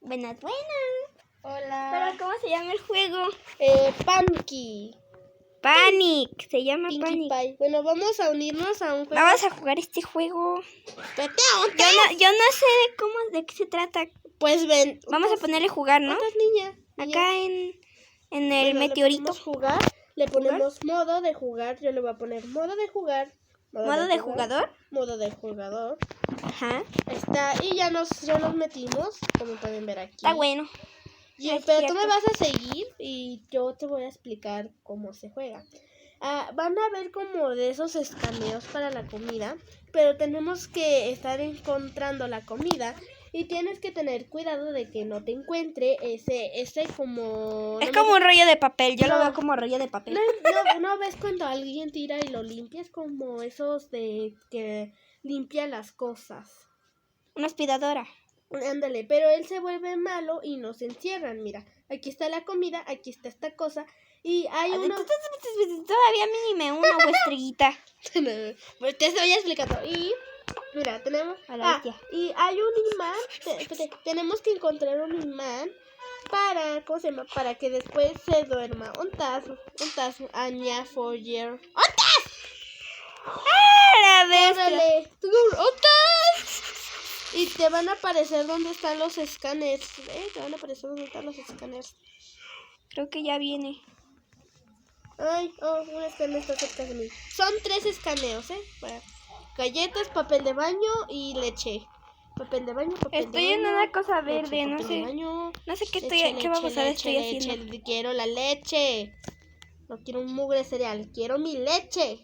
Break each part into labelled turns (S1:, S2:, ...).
S1: Buenas.
S2: Hola.
S1: ¿Pero cómo se llama el juego? Panic. Se llama
S2: Pinkie
S1: Panic.
S2: Pie. Bueno, vamos a unirnos a un juego.
S1: Vamos a jugar este juego.
S2: Vete a un
S1: Yo no sé de qué se trata.
S2: Pues ven.
S1: Vamos a ponerle jugar, ¿no?
S2: ¿Cuántas niñas?
S1: Acá en el meteorito.
S2: Le jugar. Le ponemos modo de jugar. Yo le voy a poner modo de jugar.
S1: ¿Modo de jugador?
S2: Modo de jugador.
S1: Ajá.
S2: Está. Y ya nos metimos. Como pueden ver aquí.
S1: Está bueno.
S2: Pero tú me vas a seguir y yo te voy a explicar cómo se juega. Van a ver como de esos escaneos para la comida, pero tenemos que estar encontrando la comida y tienes que tener cuidado de que no te encuentre ese como...
S1: Es como un rollo de papel. Yo lo veo como rollo de papel.
S2: No ves cuando alguien tira y lo limpia, es como esos de que limpia las cosas.
S1: Una aspiradora.
S2: Ándale, pero él se vuelve malo y nos encierran. Mira, aquí está la comida, aquí está esta cosa. Y hay uno...
S1: Todavía a mí ni me uno, estrellita.
S2: Pues te estoy explicando. Y mira, tenemos... y hay un imán. Tenemos que encontrar un imán para... ¿Cómo se llama? Para que después se duerma. Un tazo. Aña Foyer. ¡Un tazo! ¡Órale! ¡Un tazo! Y te van a aparecer dónde están los escáneres. Te van a aparecer dónde están los escáneres.
S1: Creo que ya viene.
S2: Ay, un escaneo está cerca de mí. Son 3 escaneos, Para galletas, papel de baño y leche. Papel de baño,
S1: Estoy en una cosa verde,
S2: leche,
S1: no sé.
S2: No
S1: sé qué babosada estoy haciendo.
S2: Quiero la leche. No quiero un mugre cereal, quiero mi leche.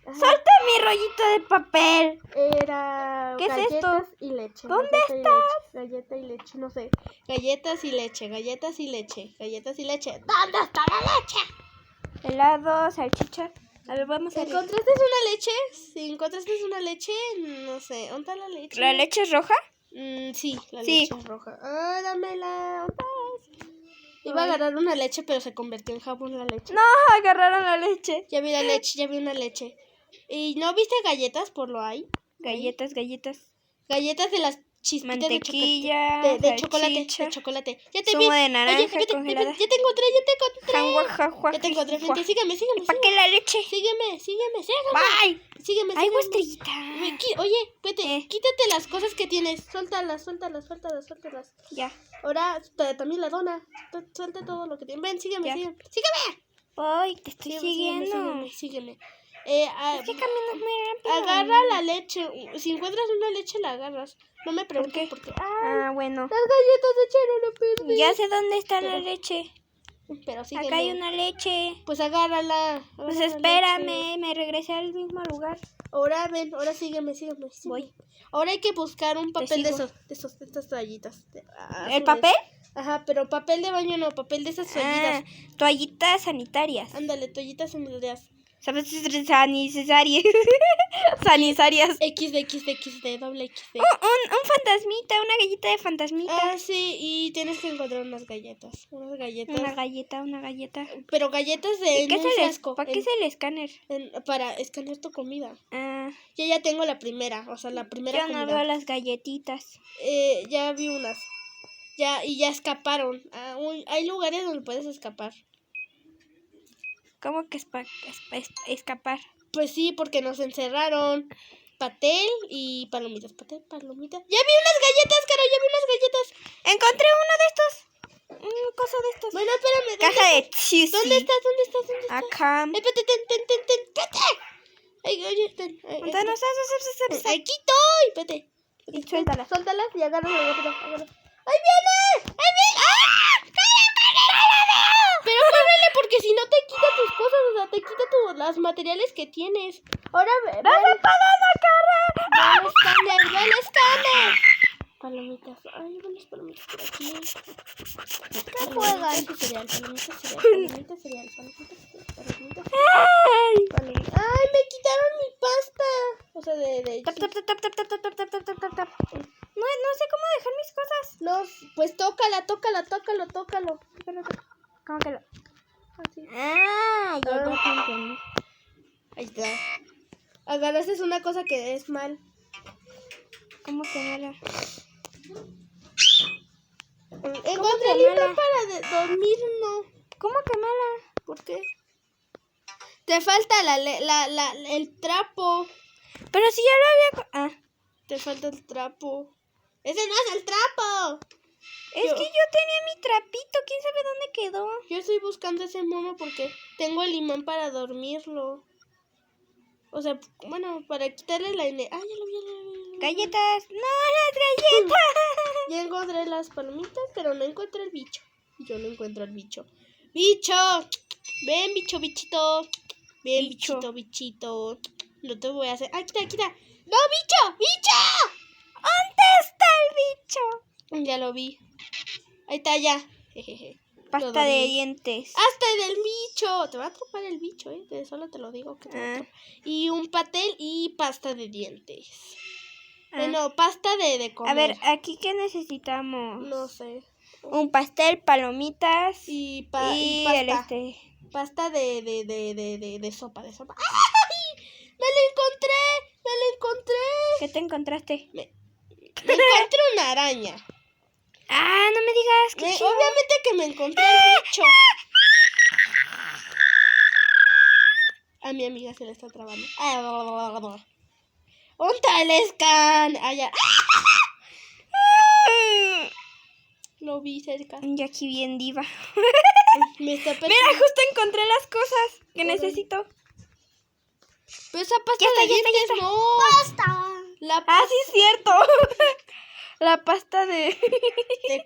S2: Ajá.
S1: ¡Suelta mi rollito de papel!
S2: Era
S1: ¿Qué es esto?
S2: Y leche.
S1: ¿Dónde estás?
S2: Galleta y leche, no sé. Galletas y leche. ¿Dónde está la leche?
S1: Helado, salchicha. A ver, vamos a ver.
S2: ¿Encontraste una leche? Si encontraste una leche, no sé. ¿Dónde está la leche?
S1: ¿La leche es roja?
S2: Sí, leche es roja. Dámela. Iba a agarrar una leche, pero se convirtió en jabón la leche.
S1: No, agarraron la leche.
S2: Ya vi una leche. ¿Y no viste galletas por lo ahí?
S1: Galletas.
S2: Galletas de las chispitas
S1: mantequilla,
S2: de chocolate. Ya te
S1: zumo
S2: vi.
S1: de naranja congelada.
S2: Ya te encontré.
S1: Ya
S2: te encontré. Sígueme.
S1: ¿Para qué la leche?
S2: Sígueme.
S1: Bye.
S2: Sígueme.
S1: Ay, estrellita.
S2: Oye, vete, quítate las cosas que tienes. Suéltalas.
S1: Ya.
S2: Ahora también la dona. Suelta todo lo que tienes. Ven, sígueme.
S1: Ay, te estoy siguiendo.
S2: Sígueme.
S1: Es que caminas muy rápido.
S2: Agarra la leche. Si encuentras una leche, la agarras. No me preguntes por qué.
S1: Bueno.
S2: Las galletas se echaron a perder.
S1: Ya sé dónde está la leche.
S2: Pero sígueme.
S1: Acá hay una leche.
S2: Pues agárrala.
S1: Pues espérame, me regresé al mismo lugar.
S2: Ahora sígueme.
S1: Voy.
S2: Ahora hay que buscar un papel de estas toallitas.
S1: ¿El papel?
S2: Ajá, pero papel de baño no, papel de esas toallitas.
S1: Toallitas sanitarias.
S2: Ándale, toallitas sanitarias.
S1: ¿Sabes? Sanitarias.
S2: XD, doble XD.
S1: Un fantasmita, una galleta de fantasmita.
S2: Sí, y tienes que encontrar unas galletas.
S1: Una galleta.
S2: Pero galletas de
S1: ¿Qué
S2: un frasco.
S1: ¿Para qué es el escáner?
S2: Para escanear tu comida. Yo ya tengo la primera, la primera
S1: yo
S2: comida.
S1: No veo las galletitas.
S2: Ya vi unas. Ya escaparon. Hay lugares donde puedes escapar.
S1: ¿Cómo que escapar?
S2: Pues sí, porque nos encerraron. Patel y palomitas. ¡Ya vi unas galletas, Caro!
S1: Encontré uno de estos. Un coso de estos.
S2: Bueno, espérame.
S1: Caja de Cheesy.
S2: ¿Dónde estás?
S1: Acá.
S2: Ten. Ay, oye, ten. Aquí estoy. Espérate.
S1: Y suéltalas.
S2: Suéltalas y agárralo rápido. ¡Ahí viene! Pero córrele porque si no te quita tus cosas, te quita los materiales que tienes. Ahora ve.
S1: ¡No se pueden correr!
S2: ¡Ve el escáner! Palomitas. Ay, van las palomitas por aquí.
S1: ¿Qué juegan?
S2: Palomitas cereal. Ay, me quitaron mi pasta. O sea,
S1: Tap. No sé cómo dejar mis cosas.
S2: No, pues tócalo.
S1: ¿Cómo que lo?
S2: Así.
S1: Ya te entendí.
S2: Ahí está. Agarraste una cosa que es mal.
S1: ¿Cómo que mala?
S2: Encontré el imán para dormir, no.
S1: ¿Cómo que mala?
S2: ¿Por qué? Te falta el trapo.
S1: Pero si ya lo había...
S2: Te falta el trapo. ¡Ese no es el trapo!
S1: Es que yo tenía mi trapito. ¿Quién sabe dónde quedó?
S2: Yo estoy buscando ese mono porque tengo el imán para dormirlo. O sea, bueno, para quitarle la... ya lo vi.
S1: Galletas. ¡No, las galletas!
S2: Ya encontré las palomitas, pero no encontré el bicho. Yo no encuentro el bicho. ¡Bicho! Ven, bichito. Ven, bichito. No te voy a hacer... ¡Ah, quita! ¡No, bicho!
S1: ¿Dónde está el bicho?
S2: Ya lo vi. Ahí está, ya. Jejeje.
S1: Pasta de dientes.
S2: ¡Hasta del bicho! Te va a atrapar el bicho, Solo te lo digo. Que te va a atrapar. Y un pastel y pasta de dientes. Bueno, pasta de comer.
S1: A ver, ¿aquí qué necesitamos?
S2: No sé.
S1: Un pastel, palomitas
S2: y
S1: pasta.
S2: Pasta de sopa. ¡Ay! ¡Me lo encontré!
S1: ¿Qué te encontraste?
S2: Me encontré una araña.
S1: Ah, no me digas que chido.
S2: Obviamente que me encontré el bicho. A mi amiga se le está trabando. ¿Dónde está el scan? Allá. Lo vi cerca.
S1: Y aquí bien diva.
S2: Me está
S1: Mira, justo encontré las cosas que necesito.
S2: Pero esa pasta de dientes no.
S1: ¡Pasta! Sí, es cierto. La pasta de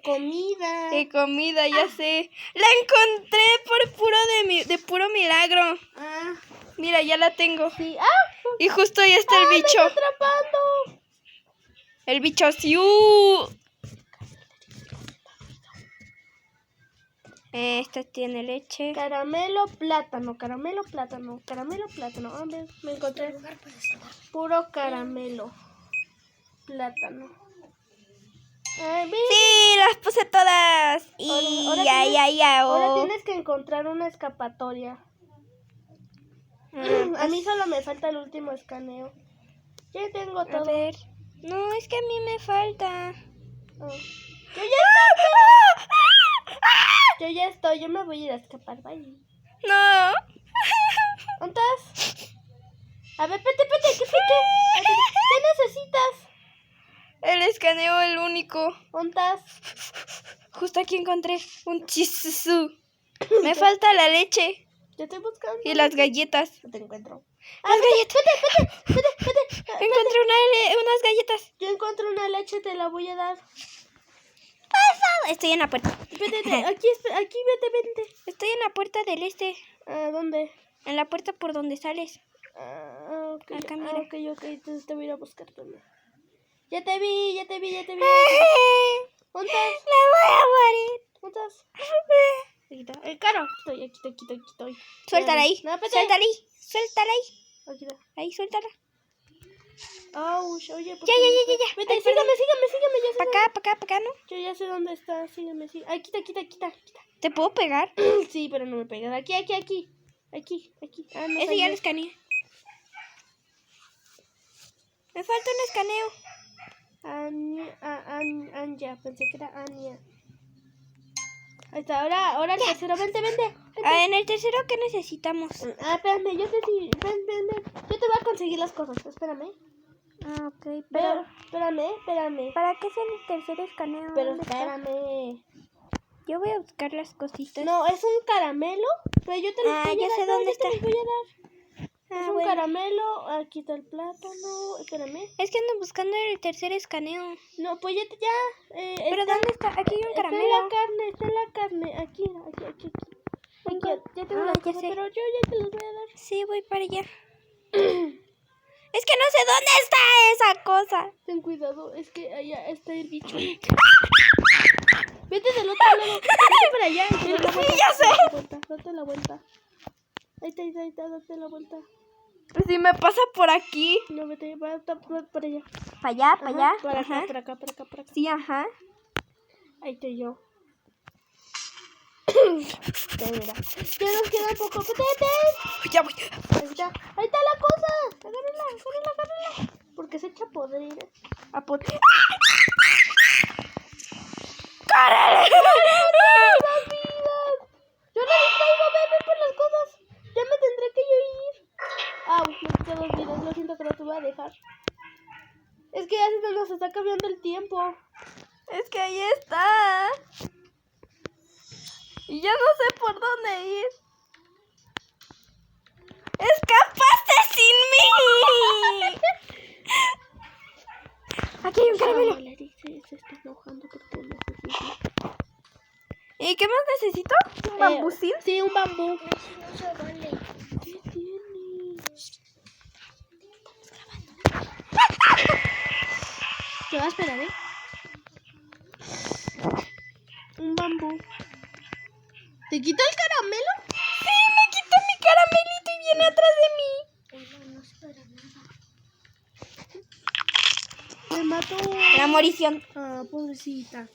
S2: comida.
S1: De comida, ya sé. La encontré de puro milagro. Mira, ya la tengo.
S2: Sí.
S1: Y justo ahí está el bicho.
S2: Me está atrapando.
S1: El bicho sí. Esta tiene leche.
S2: Caramelo, plátano. A ver, me encontré puro caramelo. Plátano.
S1: Sí, las puse todas.
S2: Ahora tienes que encontrar una escapatoria. A mí solo me falta el último escaneo. Ya tengo todo.
S1: A ver. No, es que a mí me falta.
S2: Yo ya estoy. Yo me voy a ir a escapar. Bye.
S1: No.
S2: ¿Dónde estás? A ver, espérate. ¿Qué necesitas?
S1: El escaneo, el único.
S2: ¿Dónde estás?
S1: Justo aquí encontré un chisú. Me falta la leche.
S2: Yo estoy buscando.
S1: Y las galletas.
S2: No te encuentro.
S1: Las galletas.
S2: Vete.
S1: Encontré unas galletas.
S2: Yo encontré una leche, te la voy a dar.
S1: Estoy en la puerta.
S2: Vete, aquí, vete.
S1: Estoy en la puerta del este.
S2: ¿Dónde?
S1: En la puerta por donde sales.
S2: Ok.
S1: Acá, mira.
S2: Ok. Entonces te voy a ir a buscar también. Ya te vi.
S1: ¿Dónde
S2: estás?
S1: Me voy a morir.
S2: ¿Dónde estás? Caro. Aquí estoy.
S1: Suéltala ahí.
S2: No, espérate.
S1: Suéltala ahí.
S2: Aquí está.
S1: Ahí, suéltala.
S2: Oye,
S1: Ya.
S2: Vete,
S1: Ay,
S2: sígame.
S1: Para acá, ¿no?
S2: Yo ya sé dónde está. Sígueme. Ay, quita.
S1: ¿Te puedo pegar?
S2: Sí, pero no me pegas. Aquí. No
S1: Ese ya lo escaneé. Me falta un escaneo.
S2: Anya, pensé que era Anya. Ahí está, ahora el tercero, vente.
S1: En el tercero, ¿qué necesitamos?
S2: Espérame, yo sé si... Ven. Yo te voy a conseguir las cosas, espérame.
S1: Ok,
S2: Pero... Espérame.
S1: ¿Para qué es el tercer escaneo?
S2: Pero
S1: ¿Dónde está?
S2: espérame.
S1: Yo voy a buscar las cositas.
S2: No, es un caramelo, pero yo te lo voy a dar.
S1: ya sé dónde está.
S2: Te los voy a dar. Es un
S1: bueno.
S2: caramelo, aquí está el plátano, espérame.
S1: Es que ando buscando el tercer escaneo.
S2: No, pues ya.
S1: ¿Pero dónde está? Aquí hay un caramelo.
S2: Está la carne, aquí. Ya tengo las cosas,
S1: sé.
S2: pero yo ya te los voy a dar.
S1: Sí, voy para allá. Es que no sé dónde está esa cosa.
S2: Ten cuidado, es que allá está el bicho. Vete del otro lado, vete para allá.
S1: Sí, ya sé.
S2: Date la vuelta. Ahí está, date la vuelta.
S1: Si me pasa por aquí.
S2: No, vete, va para allá.
S1: Para allá, para allá.
S2: Para
S1: Ajá.
S2: acá.
S1: Sí, ajá.
S2: Ahí estoy yo. Mira. Ya nos queda poco. ¡Vete!
S1: Ya voy.
S2: Ahí está la cosa. Agárrala. Porque se echa a podrir.
S1: ¡Corre! ¡Córrele!
S2: Yo no distraigo, bebé, por las cosas. Ya me tendré que yo ir. Au, me quité 2 vidas. Lo siento que no te voy a dejar. Es que ya se nos está cambiando el tiempo.
S1: Es que ahí está. Y ya no sé por dónde ir. ¡Escapaste sin mí! Aquí hay un caramelo.
S2: Se está enojando porque necesito.
S1: ¿Y qué más necesito? ¿Un bambucín?
S2: Sí, un bambú.
S3: No se vale.
S2: ¿Qué tiene? Te voy a esperar, ¿eh? Un bambú. ¿Te quita el caramelo?
S1: Sí, me quitó mi caramelito y viene atrás de mí.
S3: No espera nada.
S2: Me mató.
S1: La morición.
S2: Ah, pobrecita.